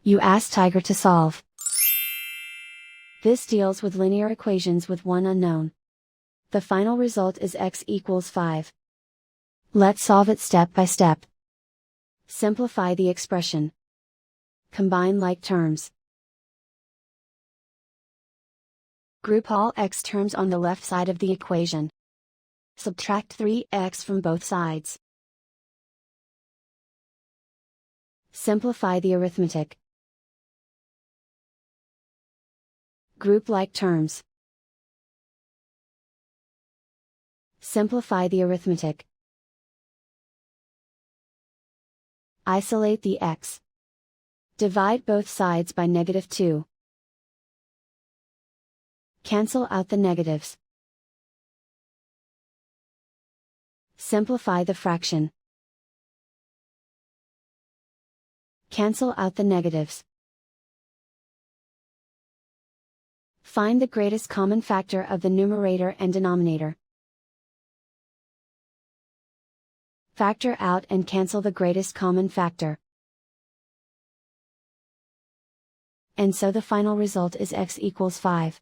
You ask Tiger to solve. This deals with linear equations with one unknown. The final result is x equals 5. Let's solve it step by step. Simplify the expression. Combine like terms. Group all x terms on the left side of the equation. Subtract 3x from both sides. Simplify the arithmetic. Group like terms. Simplify the arithmetic. Isolate the x. Divide both sides by -2. Cancel out the negatives. Simplify the fraction. Cancel out the negatives. Find the greatest common factor of the numerator and denominator. Factor out and cancel the greatest common factor. And so the final result is x equals 5.